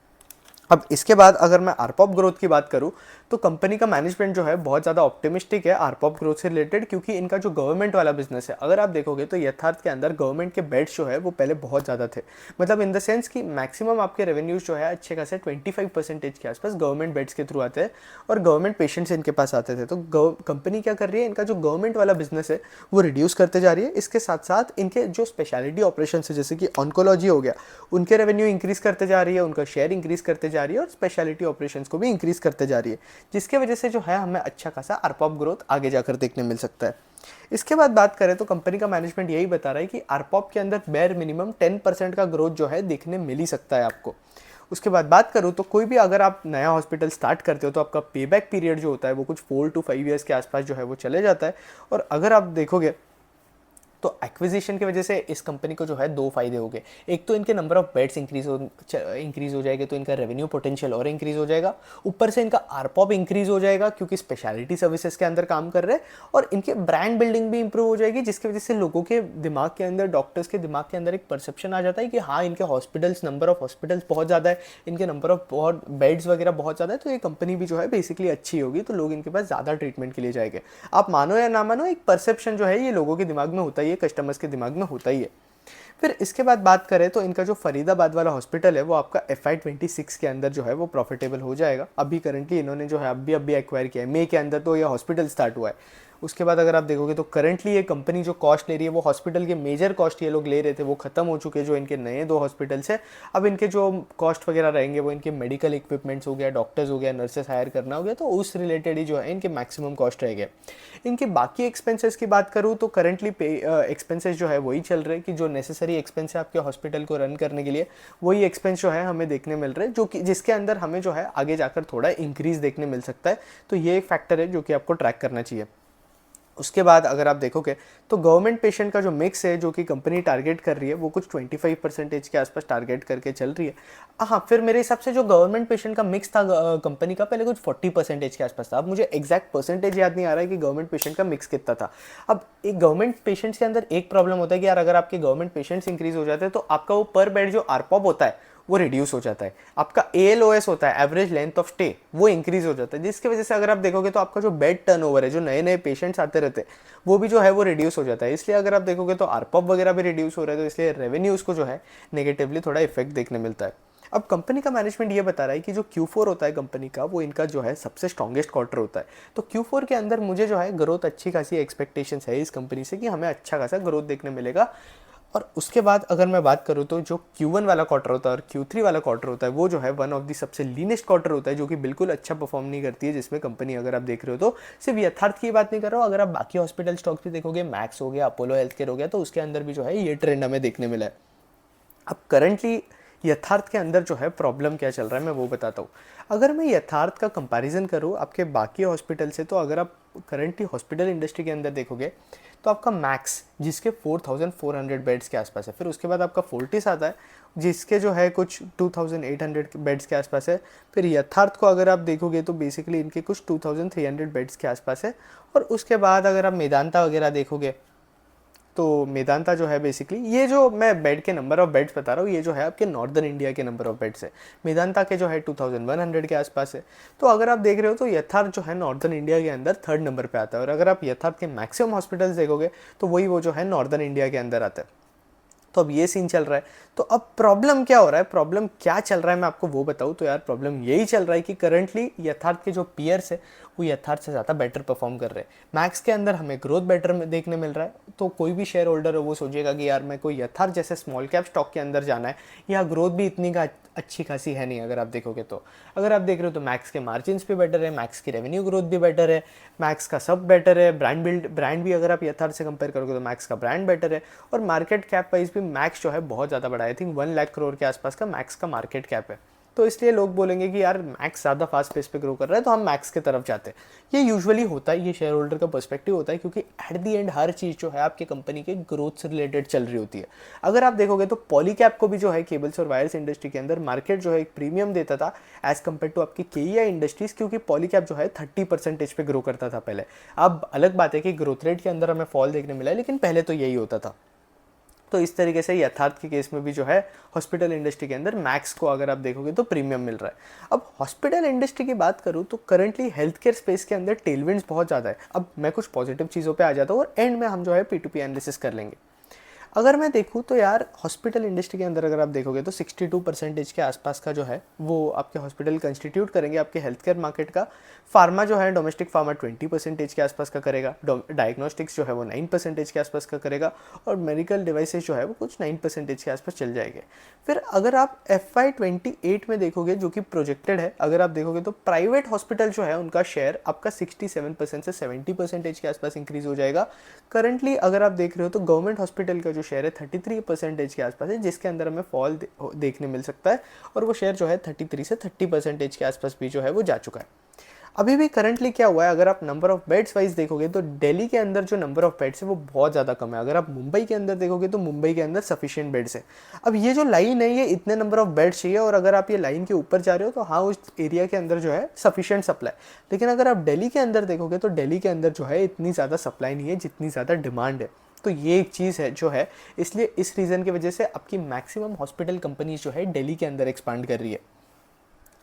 अब इसके बाद अगर मैं आरपॉप ग्रोथ की बात करूं तो कंपनी का मैनेजमेंट जो है बहुत ज़्यादा ऑप्टिमिस्टिक है आरपॉप ग्रोथ से रिलेटेड, क्योंकि इनका जो गवर्नमेंट वाला बिजनेस है, अगर आप देखोगे तो यथार्थ के अंदर गवर्नमेंट के बेड्स जो है वो पहले बहुत ज़्यादा थे। मतलब इन द सेंस कि मैक्सिमम आपके रेवेन्यूज जो है अच्छे खासे 25% के आसपास गवर्नमेंट बेड्स के थ्रू आते हैं और गवर्नमेंट पेशेंट्स इनके पास आते थे। तो कंपनी क्या कर रही है, इनका जो गवर्नमेंट वाला बिजनेस है वो रिड्यूस करते जा रही है। इसके साथ साथ इनके जो स्पेशलिटी ऑपरेशन है जैसे कि ऑन्कोलॉजी हो गया, उनके रेवेन्यू इंक्रीज करते जा रही है, उनका शेयर इंक्रीज करते जा रही है और स्पेशलिटी ऑपरेशंस को भी इंक्रीज करते जा रही है, जिसके वजह से जो है हमें अच्छा खासा आरपॉप ग्रोथ आगे जाकर देखने मिल सकता है। इसके बाद बात करें तो कंपनी का मैनेजमेंट यही बता रहा है कि आरपॉप के अंदर बेयर मिनिमम 10% का ग्रोथ जो है देखने मिल ही सकता है आपको। उसके बाद बात करूँ तो कोई भी अगर आप नया हॉस्पिटल स्टार्ट करते हो तो आपका पे बैक पीरियड जो होता है वो कुछ 4 to 5 ईयर्स के आसपास जो है वो चले जाता है। और अगर आप देखोगे तो एक्विजिशन की वजह से इस कंपनी को जो है दो फायदे हो गए। एक तो इनके नंबर ऑफ बेड्स इंक्रीज हो जाएंगे तो इनका रेवेन्यू पोटेंशियल और इंक्रीज हो जाएगा, ऊपर से इनका आरपॉप इंक्रीज हो जाएगा क्योंकि स्पेशलिटी सर्विसेज के अंदर काम कर रहे हैं, और इनके ब्रांड बिल्डिंग भी इंप्रूव हो जाएगी, जिसकी वजह से लोगों के दिमाग के अंदर, डॉक्टर्स के दिमाग के अंदर एक परसेप्शन आ जाता है कि हाँ इनके हॉस्पिटल्स, नंबर ऑफ हॉस्पिटल्स बहुत ज़्यादा है, इनके नंबर ऑफ बहुत बेड्स वगैरह बहुत ज़्यादा है, तो ये कंपनी भी जो है बेसिकली अच्छी होगी, तो लोग इनके पास ज़्यादा ट्रीटमेंट के लिए जाएंगे। आप मानो या ना मानो, एक परसेप्शन जो है ये लोगों के दिमाग में होता ही है, कस्टमर्स के दिमाग में होता ही है। फिर इसके बाद बात करें तो इनका जो फरीदाबाद वाला हॉस्पिटल है वो आपका FY26 के अंदर जो है वो प्रॉफिटेबल हो जाएगा। अभी करंटली इन्होंने जो है अभी एक्वायर किया है, मई के अंदर तो ये हॉस्पिटल स्टार्ट हुआ है। उसके बाद अगर आप देखोगे तो करंटली ये कंपनी जो कॉस्ट ले रही है, वो हॉस्पिटल के मेजर कॉस्ट ये लोग ले रहे थे वो खत्म हो चुके हैं, जो इनके नए 2 हॉस्पिटल्स है। अब इनके जो कॉस्ट वगैरह रहेंगे वो इनके मेडिकल इक्विपमेंट्स हो गया, डॉक्टर्स हो गया, नर्सेस हायर करना हो गया, तो उस रिलेटेड ही जो है इनके मैक्सिमम कॉस्ट रहेंगे। इनके बाकी एक्सपेंसेस की बात करूँ तो करंटली एक्सपेंसेस जो है वही चल रहे हैं कि जो नेसेसरी एक्सपेंस है आपके हॉस्पिटल को रन करने के लिए, वही एक्सपेंस जो है हमें देखने मिल रहे हैं, जो कि जिसके अंदर हमें जो है आगे जाकर थोड़ा इंक्रीज देखने मिल सकता है। तो ये एक फैक्टर है जो कि आपको ट्रैक करना चाहिए। उसके बाद अगर आप देखोगे तो गवर्नमेंट पेशेंट का जो मिक्स है जो कि कंपनी टारगेट कर रही है वो कुछ 25% के आसपास टारगेट करके चल रही है। हाँ, फिर मेरे हिसाब से जो गवर्नमेंट पेशेंट का मिक्स था कंपनी का पहले कुछ 40% के आसपास था। अब मुझे एग्जैक्ट परसेंटेज याद नहीं आ रहा है कि गवर्नमेंट पेशेंट का मिक्स कितना था। अब एक गवर्नमेंट पेशेंट्स के अंदर एक प्रॉब्लम होता है कि यार अगर आपके गवर्नमेंट पेशेंट्स इंक्रीज हो जाते हैं तो आपका वो पर बेड जो आरपॉप होता है वो रिड्यूस हो जाता है, आपका ALOS होता है, एवरेज लेंथ ऑफ स्टे, वो इंक्रीज हो जाता है, जिसकी वजह से अगर आप देखोगे तो आपका जो बेड टर्नओवर है, जो नए नए पेशेंट्स आते रहते हैं, वो भी जो है वो रिड्यूस हो जाता है। इसलिए अगर आप देखोगे तो आरपॉप वगैरह भी रिड्यूस हो रहा है, तो इसलिए रेवेन्यूज को जो है नेगेटिवली थोड़ा इफेक्ट देखने मिलता है। अब कंपनी का मैनेजमेंट ये बता रहा है कि जो Q4 होता है कंपनी का, वो इनका जो है सबसे स्ट्रॉन्गेस्ट क्वार्टर होता है। तो Q4 के अंदर मुझे जो है ग्रोथ अच्छी खासी एक्सपेक्टेशंस है इस कंपनी से कि हमें अच्छा खासा ग्रोथ देखने मिलेगा। और उसके बाद अगर मैं बात करूँ तो जो Q1 वाला क्वार्टर होता है और Q3 वाला क्वार्टर होता है, वो जो है वन ऑफ दी सबसे लीनेस्ट क्वार्टर होता है, जो कि बिल्कुल अच्छा परफॉर्म नहीं करती है, जिसमें कंपनी अगर आप देख रहे हो तो सिर्फ यथार्थ की बात नहीं कर रहा हूँ, अगर आप बाकी हॉस्पिटल स्टॉक्स भी देखोगे, मैक्स हो गया, अपोलो हेल्थ केयर हो गया, तो उसके अंदर भी जो है ये ट्रेंड हमें देखने मिला है। अब करंटली यथार्थ के अंदर जो है प्रॉब्लम क्या चल रहा है मैं वो बताता हूँ। अगर मैं यथार्थ का कंपैरिजन करूँ आपके बाकी हॉस्पिटल से, तो अगर आप करंटली हॉस्पिटल इंडस्ट्री के अंदर देखोगे तो आपका मैक्स जिसके 4400 बेड्स के आसपास है, फिर उसके बाद आपका फोर्टिस आता है जिसके जो है कुछ 2800 बेड्स के आसपास है, फिर यथार्थ को अगर आप देखोगे तो बेसिकली इनके कुछ 2300 बेड्स के आसपास है, और उसके बाद अगर आप मेदांता वगैरह देखोगे तो मेदांता जो है बेसिकली, ये जो मैं बेड के नंबर ऑफ बेड्स बता रहा हूँ, ये जो है आपके नॉर्दर्न इंडिया के नंबर ऑफ बेड्स है, मेदांता के जो है 2100 के आसपास है। तो अगर आप देख रहे हो तो यथार्थ जो है नॉर्दर्न इंडिया के अंदर 3rd नंबर पे आता है, और अगर आप यथार्थ के मैक्सिमम हॉस्पिटल्स देखोगे तो वही वो जो है नॉर्दर्न इंडिया के अंदर आता है। तो अब ये सीन चल रहा है। तो अब प्रॉब्लम क्या हो रहा है, प्रॉब्लम क्या चल रहा है मैं आपको वो बताऊँ तो यार प्रॉब्लम यही चल रहा है कि करंटली यथार्थ के जो पीयर्स है वो यथार्थ से ज़्यादा बेटर परफॉर्म कर रहे हैं। मैक्स के अंदर हमें ग्रोथ बेटर देखने मिल रहा है, तो कोई भी शेयर होल्डर है वो सोचेगा कि यार मैं कोई यथार्थ जैसे स्मॉल कैप स्टॉक के अंदर जाना है, यहाँ ग्रोथ भी इतनी का अच्छी खासी है नहीं। अगर आप देखोगे तो अगर आप देख रहे हो तो मैक्स के मार्जिन्स भी बेटर है, मैक्स की रेवेन्यू ग्रोथ भी बेटर है, मैक्स का सब बेटर है, ब्रांड भी अगर आप यथार्थ से कंपेयर करोगे तो मैक्स का ब्रांड बेटर है, और मार्केट कैप वाइज भी मैक्स जो है बहुत ज़्यादा बड़ा है। आई थिंक 1 लाख करोड़ के आसपास का मैक्स का मार्केट कैप है। तो इसलिए लोग बोलेंगे कि यार मैक्स ज़्यादा फास्ट पेस पे ग्रो कर रहा है तो हम मैक्स की तरफ जाते हैं। ये यूजुअली होता है, ये शेयर होल्डर का पर्सपेक्टिव होता है, क्योंकि एट दी एंड हर चीज़ जो है आपकी कंपनी के ग्रोथ से रिलेटेड चल रही होती है। अगर आप देखोगे तो पॉलीकैप को भी जो है केबल्स और वायर्स इंडस्ट्री के अंदर मार्केट जो है एक प्रीमियम देता था एज कम्पेयर टू आपकी केईआई इंडस्ट्रीज, क्योंकि पॉलीकैप जो है 30% पे ग्रो करता था पहले। अब अलग बात है कि ग्रोथ रेट के अंदर हमें फॉल देखने मिला है, लेकिन पहले तो यही होता था। तो इस तरीके से यथार्थ के केस में भी जो है हॉस्पिटल इंडस्ट्री के अंदर मैक्स को अगर आप देखोगे तो प्रीमियम मिल रहा है। अब हॉस्पिटल इंडस्ट्री की बात करूँ तो करंटली हेल्थ केयर स्पेस के अंदर टेलविंड्स बहुत ज़्यादा है। अब मैं कुछ पॉजिटिव चीज़ों पे आ जाता हूँ और एंड में हम जो है P2P एनालिसिस कर लेंगे। अगर मैं देखूँ तो यार हॉस्पिटल इंडस्ट्री के अंदर अगर आप देखोगे तो 62% के आसपास का जो है वो आपके हॉस्पिटल कंस्टिट्यूट करेंगे आपके हेल्थ केयर मार्केट का। फार्मा जो है डोमेस्टिक फार्मा 20% के आसपास का करेगा, डायग्नोस्टिक्स जो है वो 9% के आसपास का करेगा, और मेडिकल डिवाइसेस जो है वो कुछ 9% के आसपास चल जाएंगे। फिर अगर आप FY28 में देखोगे जो कि प्रोजेक्टेड है, अगर आप देखोगे तो प्राइवेट हॉस्पिटल जो है उनका शेयर आपका 67% से 70% के आसपास इंक्रीज हो जाएगा। करंटली अगर आप देख रहे हो तो गवर्नमेंट हॉस्पिटल का जो शेयर है 33% के आसपास है, जिसके अंदर हमें फॉल देखने मिल सकता है, और वो शेयर जो है 33 से 30% के आसपास भी जो है वो जा चुका है। अभी भी करंटली क्या हुआ है, अगर आप नंबर ऑफ बेड्स वाइज देखोगे तो दिल्ली के अंदर जो नंबर ऑफ बेड्स है वो बहुत ज़्यादा कम है। अगर आप मुंबई के अंदर देखोगे तो मुंबई के अंदर सफिशिएंट बेड्स है। अब ये जो लाइन है ये इतने नंबर ऑफ बेड्स चाहिए, और अगर आप ये लाइन के ऊपर जा रहे हो तो हाँ उस एरिया के अंदर जो है सफिशिएंट सप्लाई। लेकिन अगर आप दिल्ली के अंदर देखोगे तो दिल्ली के अंदर जो है इतनी ज़्यादा सप्लाई नहीं है जितनी ज़्यादा डिमांड है। तो ये एक चीज़ है जो है, इसलिए इस रीज़न की वजह से आपकी मैक्सिमम हॉस्पिटल कंपनीज जो है दिल्ली के अंदर एक्सपांड कर रही है।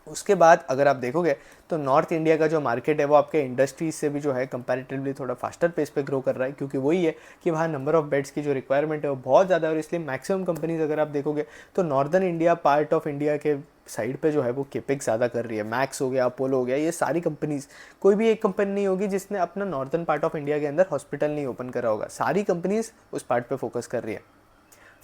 उसके बाद अगर आप देखोगे तो नॉर्थ इंडिया का जो मार्केट है वो आपके इंडस्ट्रीज से भी जो है कंपैरेटिवली थोड़ा फास्टर पेस पे ग्रो कर रहा है, क्योंकि वही है कि वहाँ नंबर ऑफ बेड्स की जो रिक्वायरमेंट है वो बहुत ज़्यादा है, और इसलिए मैक्सिमम कंपनीज अगर आप देखोगे तो northern India part of India के साइड पे जो है वो केपेक्स ज़्यादा कर रही है। मैक्स हो गया, अपोलो हो गया, ये सारी कंपनीज, कोई भी एक कंपनी नहीं होगी जिसने अपना नॉर्दर्न पार्ट ऑफ इंडिया के अंदर हॉस्पिटल नहीं ओपन करा होगा, सारी कंपनीज उस पार्ट पे फोकस कर रही है।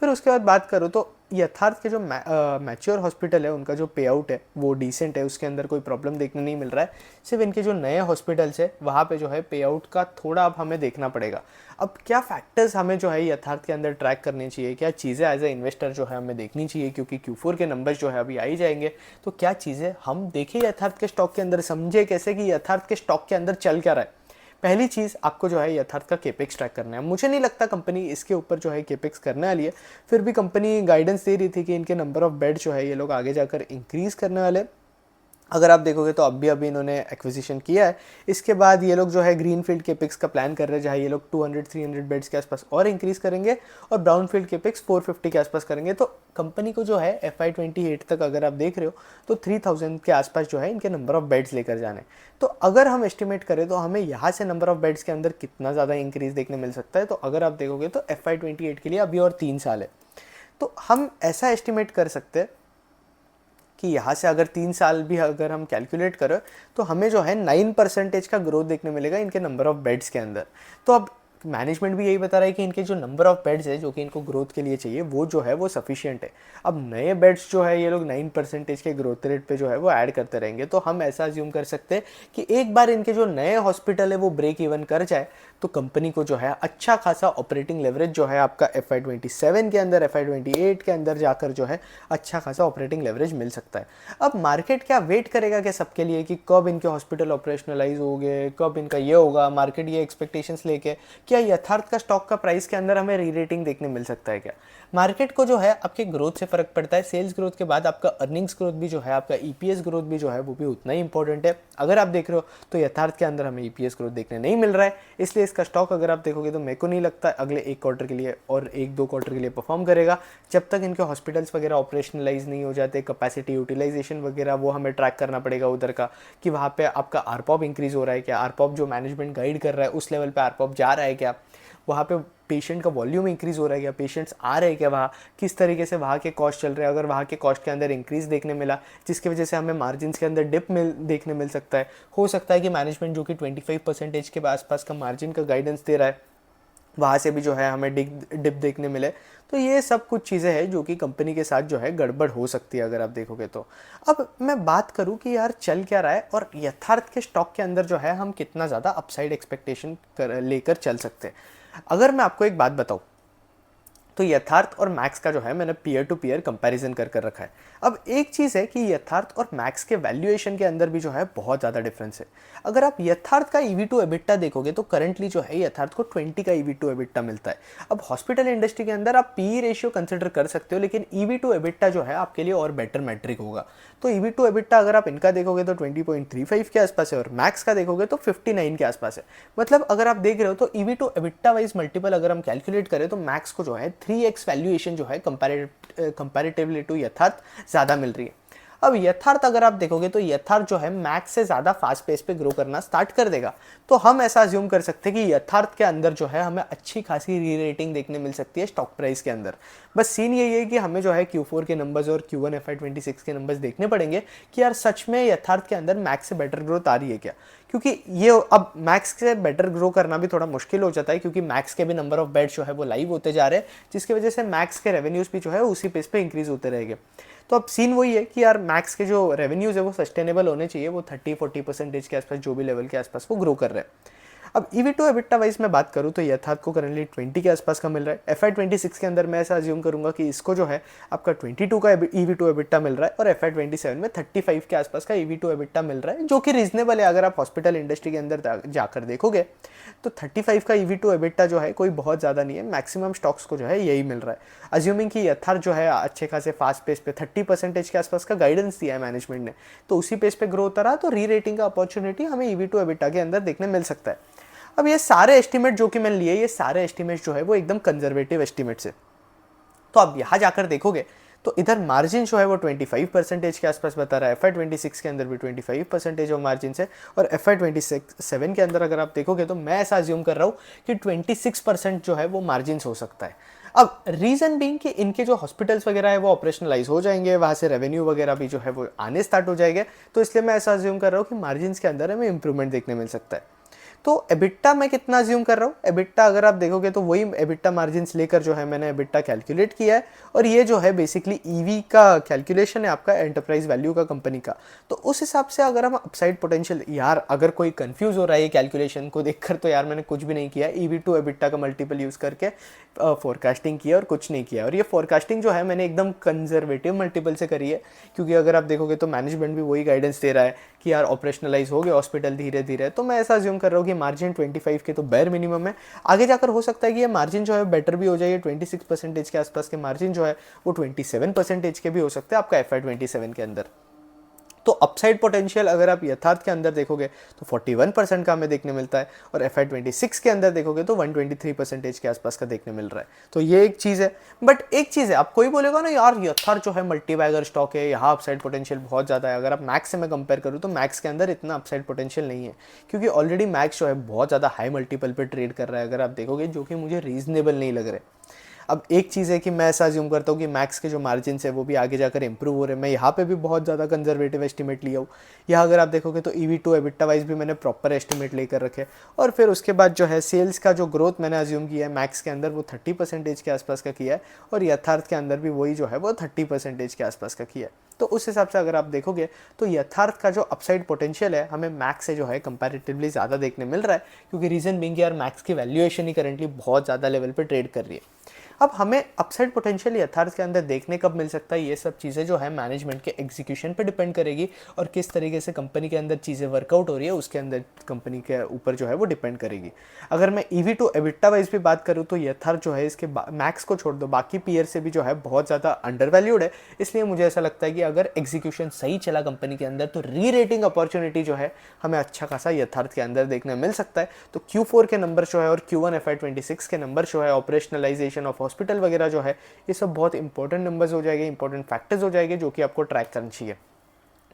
फिर उसके बाद बात करो तो यथार्थ के जो मैच्योर हॉस्पिटल है उनका जो पे आउट है वो डिसेंट है, उसके अंदर कोई प्रॉब्लम देखने नहीं मिल रहा है। सिर्फ इनके जो नए हॉस्पिटल्स है वहाँ पे जो है पे आउट का थोड़ा अब हमें देखना पड़ेगा। अब क्या फैक्टर्स हमें जो है यथार्थ के अंदर ट्रैक करनी चाहिए, क्या चीज़ें एज ए इन्वेस्टर जो है हमें देखनी चाहिए, क्योंकि Q4 के नंबर्स जो है अभी आ ही जाएंगे। तो क्या चीज़ें हम देखें यथार्थ के स्टॉक के अंदर, समझे कैसे कि यथार्थ के स्टॉक के अंदर चल क्या रहा है। पहली चीज़ आपको जो है यथार्थ का केपेक्स ट्रैक करना है। मुझे नहीं लगता कंपनी इसके ऊपर जो है केपेक्स करने वाली है, फिर भी कंपनी गाइडेंस दे रही थी कि इनके नंबर ऑफ बेड जो है ये लोग आगे जाकर इंक्रीज करने वाले। अगर आप देखोगे तो अभी इन्होंने एक्विजिशन किया है, इसके बाद ये लोग जो है ग्रीनफील्ड केपेक्स का प्लान कर रहे हैं, जहाँ ये लोग 200-300 बेड्स के आसपास और इंक्रीज करेंगे, और ब्राउनफील्ड केपेक्स 450 के आसपास करेंगे। तो कंपनी को जो है FY28 तक अगर आप देख रहे हो तो 3000 के आसपास जो है इनके नंबर ऑफ बेड्स लेकर जाने। तो अगर हम एस्टिमेट करें तो हमें यहाँ से नंबर ऑफ बेड्स के अंदर कितना ज़्यादा इंक्रीज देखने मिल सकता है, तो अगर आप देखोगे तो FY28 के लिए अभी और 3 साल है, तो हम ऐसा एस्टिमेट कर सकते हैं कि यहाँ से अगर 3 साल भी अगर हम कैलकुलेट करें तो हमें जो है 9% का ग्रोथ देखने मिलेगा इनके नंबर ऑफ बेड्स के अंदर। तो अब मैनेजमेंट भी यही बता रहा है कि इनके जो नंबर ऑफ बेड्स है जो कि इनको ग्रोथ के लिए चाहिए वो जो है वो सफिशिएंट है। अब नए बेड्स जो है ये लोग 9% के ग्रोथ रेट पे जो है वो ऐड करते रहेंगे, तो हम ऐसा अज्यूम कर सकते हैं कि एक बार इनके जो नए हॉस्पिटल है वो ब्रेक इवन कर जाए तो कंपनी को जो है अच्छा खासा ऑपरेटिंग लेवरेज जो है आपका FY27 के अंदर, FY28 के अंदर जाकर जो है अच्छा खासा ऑपरेटिंग लेवरेज मिल सकता है। अब मार्केट क्या वेट करेगा क्या सबके लिए कि कब इनके हॉस्पिटल ऑपरेशनलाइज हो गए, कब इनका ये होगा, मार्केट ये एक्सपेक्टेशंस लेके क्या यथार्थ का स्टॉक का प्राइस के अंदर हमें री रेटिंग देखने मिल सकता है क्या। मार्केट को जो है आपके ग्रोथ से फर्क पड़ता है, सेल्स ग्रोथ के बाद आपका अर्निंग्स ग्रोथ भी जो है, आपका EPS ग्रोथ भी जो है वो भी उतना ही इंपॉर्टेंट है। अगर आप देख रहे हो तो यथार्थ के अंदर हमें EPS ग्रोथ देखने नहीं मिल रहा है, इसलिए इसका स्टॉक अगर आप देखोगे तो मेरे को नहीं लगता अगले 1 क्वार्टर के लिए और 1-2 क्वार्टर के लिए परफॉर्म करेगा, जब तक इनके हॉस्पिटल्स वगैरह ऑपरेशनलाइज नहीं हो जाते, कैपेसिटी यूटिलाइजेशन वगैरह वो हमें ट्रैक करना पड़ेगा उधर का कि वहाँ पे आपका ARPOB इंक्रीज हो रहा है क्या, ARPOB जो मैनेजमेंट गाइड कर रहा है उस लेवल पे ARPOB जा रहा है क्या, वहाँ पे पेशेंट का वॉल्यूम इंक्रीज़ हो रहा है क्या, पेशेंट्स आ रहे हैं क्या वहाँ, किस तरीके से वहाँ के कॉस्ट चल रहे हैं, अगर वहाँ के कॉस्ट के अंदर इंक्रीज़ देखने मिला जिसकी वजह से हमें मार्जिन्स के अंदर डिप देखने मिल सकता है। हो सकता है कि मैनेजमेंट जो कि 25% के आसपास का मार्जिन का गाइडेंस दे रहा है वहाँ से भी जो है हमें डिप देखने मिले। तो ये सब कुछ चीज़ें हैं जो कि कंपनी के साथ जो है गड़बड़ हो सकती है अगर आप देखोगे तो। अब मैं बात करूँ कि यार चल क्या रहा है और यथार्थ के स्टॉक के अंदर जो है हम कितना ज़्यादा अपसाइड एक्सपेक्टेशन लेकर चल सकते हैं। अगर मैं आपको एक बात बताऊँ तो यथार्थ और मैक्स का जो है मैंने पीयर टू पीयर कंपैरिजन कर रखा है। अब एक चीज़ है कि यथार्थ और मैक्स के वैल्यूएशन के अंदर भी जो है बहुत ज़्यादा डिफरेंस है। अगर आप यथार्थ का ईवी टू एबिट्टा देखोगे तो करंटली जो है यथार्थ को 20 का ईवी टू एबिट्टा मिलता है। अब हॉस्पिटल इंडस्ट्री के अंदर आप पी रेशियो कंसिडर कर सकते हो, लेकिन ईवी टू एबिट्टा जो है आपके लिए और बेटर मैट्रिक होगा। तो ईवी टू एबिट्टा अगर आप इनका देखोगे तो 20.35 के आसपास है और मैक्स का देखोगे तो 59 के आसपास है। मतलब अगर आप देख रहे हो तो EV to EBITDA wise multiple अगर हम कैलकुलेट करें तो मैक्स को जो है 3x वैल्यूएशन जो है कंपैरेटिवली टू यथार्थ ज़्यादा मिल रही है। अब यथार्थ अगर आप देखोगे तो यथार्थ जो है मैक्स से ज़्यादा फास्ट पेस पे ग्रो करना स्टार्ट कर देगा। तो हम ऐसा अज्यूम कर सकते हैं कि यथार्थ के अंदर जो है हमें अच्छी खासी री रेटिंग देखने मिल सकती है स्टॉक प्राइस के अंदर। बस सीन यही है कि हमें जो है Q4 के नंबर्स और Q1 FY26 के नंबर्स देखने पड़ेंगे कि यार सच में यथार्थ के अंदर मैक्स से बेटर ग्रोथ आ रही है क्या। क्योंकि ये अब मैक्स से बेटर ग्रो करना भी थोड़ा मुश्किल हो जाता है क्योंकि मैक्स के भी नंबर ऑफ बेड जो है वो लाइव होते जा रहे हैं, जिसकी वजह से मैक्स के रेवेन्यूज भी जो है उसी पेस पे इंक्रीज होते रहेंगे। तो अब सीन वही है कि यार मैक्स के जो रेवेन्यूज है वो सस्टेनेबल होने चाहिए, वो 30-40% के आसपास जो भी लेवल के आसपास वो ग्रो कर रहे हैं। अब ईवी टू एबिट्टा वाइज में बात करूँ तो यथार्थ को करंटली 20 के आसपास का मिल रहा है। FY26 के अंदर मैं ऐसा अज्यूम करूंगा कि इसको जो है आपका 22 का ईवी टू एबिट्टा मिल रहा है और FY27 में 35 के आसपास का ईवी टू एबिट्टा मिल रहा है, जो कि रीजनेबल है। अगर आप हॉस्पिटल इंडस्ट्री के अंदर जाकर देखोगे तो 35 का ईवी टू एबिट्टा जो है कोई बहुत ज़्यादा नहीं है, मैक्सिमम स्टॉक्स को जो है यही मिल रहा है। अज्यूमिंग कि यथार्थ जो है अच्छे खासे फास्ट पेस पे 30% के आसपास का गाइडेंस दिया है मैनेजमेंट ने, तो उसी पेस पे ग्रो होता रहा तो री रेटिंग का अपॉर्चुनिटी हमें ईवी टू एबिट्टा के अंदर देखने मिल सकता है। अब ये सारे एस्टिमेट जो कि मैंने लिए, ये सारे एस्टिमेट जो है वो एकदम कंजर्वेटिव एस्टिमेट्स है। तो अब यहाँ जाकर देखोगे तो इधर मार्जिन जो है वो 25% के आसपास बता रहा है। FY26 के अंदर भी 25% ऑफ मार्जिन है और FY27 के अंदर अगर आप देखोगे तो मैं ऐसा अज्यूम कर रहा हूँ कि 26% जो है वो मार्जिन हो सकता है। अब रीज़न बीइंग कि इनके जो हॉस्पिटल्स वगैरह है वो ऑपरेशनलाइज हो जाएंगे, वहाँ से रेवेन्यू वगैरह भी जो है वो आने स्टार्ट हो जाएंगे, तो इसलिए मैं ऐसा अज्यूम कर रहा हूँ कि मार्जिन के अंदर हमें इंप्रूवमेंट देखने मिल सकता है। तो एबिट्टा मैं कितना अज्यूम कर रहा हूँ, एबिट्टा अगर आप देखोगे तो वही एबिट्टा मार्जिन्स लेकर जो है मैंने एबिट्टा कैलकुलेट किया है और ये जो है बेसिकली ईवी का कैलकुलेशन है आपका एंटरप्राइज वैल्यू का कंपनी का। तो उस हिसाब से अगर हम अपसाइड पोटेंशियल, यार अगर कोई कंफ्यूज हो रहा है ये कैलकुलेशन को देखकर तो यार मैंने कुछ भी नहीं किया, ईवी टू एबिट्टा का मल्टीपल यूज़ करके फोरकास्टिंग किया और कुछ नहीं किया। और ये फोरकास्टिंग जो है मैंने एकदम कंजर्वेटिव मल्टीपल से करी है, क्योंकि अगर आप देखोगे तो मैनेजमेंट भी वही गाइडेंस दे रहा है कि यार ऑपरेशनलाइज हो गए हॉस्पिटल धीरे धीरे। तो मैं ऐसा अज्यूम कर रहा हूँ कि मार्जिन 25 के तो बेयर मिनिमम है। आगे जाकर हो सकता है कि ये मार्जिन जो है बेटर भी हो जाए, 26% के आसपास के मार्जिन जो है वो 27% के भी हो सकते हैं आपका FY27 के अंदर। तो अपसाइड पोटेंशियल अगर आप यथार्थ के अंदर देखोगे तो 41% का हमें देखने मिलता है और FY26 के अंदर देखोगे तो 123% के आसपास का देखने मिल रहा है। तो ये एक चीज़ है। बट एक चीज़ है, आप कोई बोलेगा ना यार यथार्थ जो है मल्टीबैगर स्टॉक है, यहाँ अपसाइड पोटेंशियल बहुत ज़्यादा है। अगर आप मैक्स से मैं कंपेयर करूँ तो मैक्स के अंदर इतना अपसाइड पोटेंशियल नहीं है, क्योंकि ऑलरेडी मैक्स जो है बहुत ज़्यादा हाई मल्टीपल पर ट्रेड कर रहा है अगर आप देखोगे, जो कि मुझे रीजनेबल नहीं लग रहा है। अब एक चीज़ है कि मैं ऐसा अज्यूम करता हूँ कि मैक्स के जो मार्जिन है वो भी आगे जाकर इंप्रूव हो रहे हैं। मैं यहाँ पे भी बहुत ज़्यादा कंजर्वेटिव एस्टिमेट लिया हूँ। यहाँ अगर आप देखोगे तो ईवी टू एबिट्टा वाइज भी मैंने प्रॉपर एस्टिमेट लेकर रखे और फिर उसके बाद जो है सेल्स का जो ग्रोथ मैंने अज्यूम किया है मैक्स के अंदर वो 30% के आसपास का किया है और यथार्थ के अंदर भी वही जो है वो 30% के आसपास का किया है। तो उस हिसाब से अगर आप देखोगे तो यथार्थ का जो अपसाइड पोटेंशियल है हमें मैक्स से जो है कंपैरेटिवली ज़्यादा देखने मिल रहा है, क्योंकि रीज़न बीइंग यार मैक्स की वैल्यूएशन ही करंटली बहुत ज़्यादा लेवल पे ट्रेड कर रही है। अब हमें अपसाइड पोटेंशियल यथार्थ के अंदर देखने कब मिल सकता है, ये सब चीज़ें जो है मैनेजमेंट के एग्जीक्यूशन पे डिपेंड करेगी और किस तरीके से कंपनी के अंदर चीज़ें वर्कआउट हो रही है उसके अंदर कंपनी के ऊपर जो है वो डिपेंड करेगी। अगर मैं ईवी टू एबिट्टा वाइज भी बात करूँ तो यथार्थ जो है इसके मैक्स को छोड़ दो बाकी पीयर से भी जो है बहुत ज़्यादा अंडर वैल्यूड है। इसलिए मुझे ऐसा लगता है कि अगर एग्जीक्यूशन सही चला कंपनी के अंदर तो री रेटिंग अपॉर्चुनिटी जो है हमें अच्छा खासा यथार्थ के अंदर देखने मिल सकता है। तो Q4 के नंबर जो है और Q1 FY26 के नंबर जो है ऑपरेशनलाइजेशन ऑफ हॉस्पिटल वगैरह जो है ये सब बहुत इंपॉर्टेंट नंबर्स हो जाएंगे, इंपॉर्टेंट फैक्टर्स हो जाएंगे जो कि आपको ट्रैक करना चाहिए।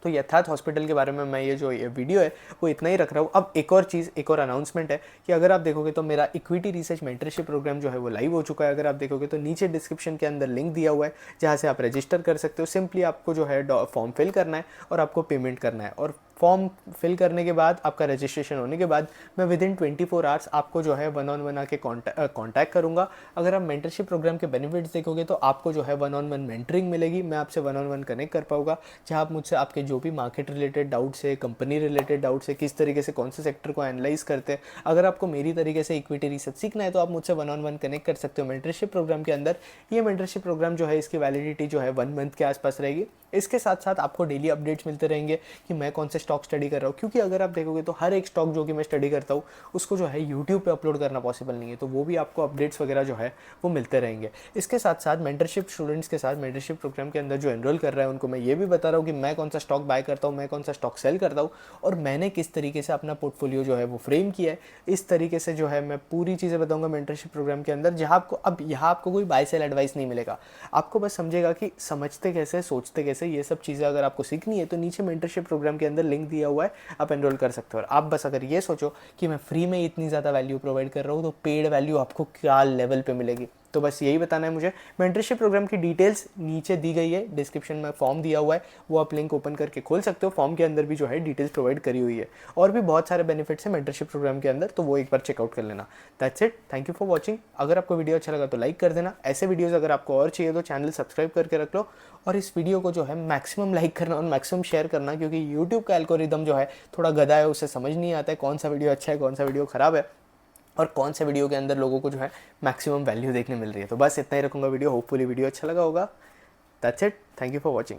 तो यथार्थ हॉस्पिटल के बारे में मैं ये वीडियो है वो इतना ही रख रहा हूँ। अब एक और चीज़, एक और अनाउंसमेंट है कि अगर आप देखोगे तो मेरा इक्विटी रिसर्च मेंटरशिप प्रोग्राम जो है वो लाइव हो चुका है। अगर आप देखोगे तो नीचे डिस्क्रिप्शन के अंदर लिंक दिया हुआ है जहाँ से आप रजिस्टर कर सकते हो। सिंपली आपको जो है फॉर्म फिल करना है और आपको पेमेंट करना है, और फॉर्म फिल करने के बाद आपका रजिस्ट्रेशन होने के बाद मैं विदिन 24 आवर्स आपको जो है वन ऑन वन आके कॉन्टैक्ट करूँगा। अगर आप मेंटरशिप प्रोग्राम के बेनिफिट्स देखोगे तो आपको जो है वन ऑन वन मेंटरिंग मिलेगी, मैं आपसे वन ऑन वन कनेक्ट कर पाऊँगा, जहाँ आप मुझसे आपके जो भी मार्केट रिलेटेड डाउट्स है, कंपनी रिलेटेड डाउट्स है, किस तरीके से कौन से सेक्टर को एनालाइज करते हैं, अगर आपको मेरी तरीके से इक्विटी रिसर्च सीखना है तो आप मुझसे वन ऑन वन कनेक्ट कर सकते हो मेंटरशिप प्रोग्राम के अंदर। ये मेंटरशिप प्रोग्राम जो है इसकी वैलिडिटी जो है 1 मंथ के आसपास रहेगी। इसके साथ साथ आपको डेली अपडेट्स मिलते रहेंगे कि मैं कौन से स्टॉक स्टडी कर रहा हूँ, क्योंकि अगर आप देखोगे तो हर एक स्टॉक जो कि मैं स्टडी करता हूँ उसको जो है यूट्यूब पे अपलोड करना पॉसिबल नहीं है, तो वो भी आपको अपडेट्स वगैरह जो है वो मिलते रहेंगे। इसके साथ साथ मेंटरशिप स्टूडेंट्स के साथ मेंटरशिप प्रोग्राम के अंदर जो एनरोल कर रहा है उनको मैं ये भी बता रहा हूँ कि मैं कौन सा स्टॉक बाय करता हूँ, मैं कौन सा स्टॉक सेल करता हूँ, और मैंने किस तरीके से अपना पोर्टफोलियो जो है वो फ्रेम किया है। इस तरीके से जो है मैं पूरी चीज़ें बताऊँगा मेंटरशिप प्रोग्राम के अंदर, जहाँ आपको अब यहाँ आपको कोई बाय सेल एडवाइस नहीं मिलेगा। आपको बस समझेगा कि समझते कैसे, सोचते कैसे, ये सब चीज़ें अगर आपको सीखनी है तो नीचे मेंटरशिप प्रोग्राम के अंदर लिंक दिया हुआ है, आप एनरोल कर सकते हो। और आप बस अगर ये सोचो कि मैं फ्री में इतनी ज़्यादा वैल्यू प्रोवाइड कर रहा हूँ तो पेड वैल्यू आपको क्या लेवल पे मिलेगी। तो बस यही बताना है मुझे। मेंटरशिप प्रोग्राम की डिटेल्स नीचे दी गई है, डिस्क्रिप्शन में फॉर्म दिया हुआ है, वो आप लिंक ओपन करके खोल सकते हो। फॉर्म के अंदर भी जो है डिटेल्स प्रोवाइड करी हुई है, और भी बहुत सारे बेनिफिट्स हैं मेंटरशिप प्रोग्राम के अंदर, तो वो एक बार चेकआउट कर लेना। That's it, thank you for watching. अगर आपको वीडियो अच्छा लगा तो लाइक कर देना। ऐसे वीडियोज़ अगर आपको और चाहिए तो चैनल सब्सक्राइब करके रख लो, और इस वीडियो को जो है मैक्सिमम लाइक करना और मैक्सिमम शेयर करना, क्योंकि यूट्यूब का एल्गोरिदम जो है थोड़ा गधा है, उसे समझ नहीं आता है कौन सा वीडियो अच्छा है, कौन सा वीडियो ख़राब है, और कौन से वीडियो के अंदर लोगों को जो है मैक्सिमम वैल्यू देखने मिल रही है। तो बस इतना ही रखूँगा वीडियो, होपफुली वीडियो अच्छा लगा होगा। That's it, thank you for watching.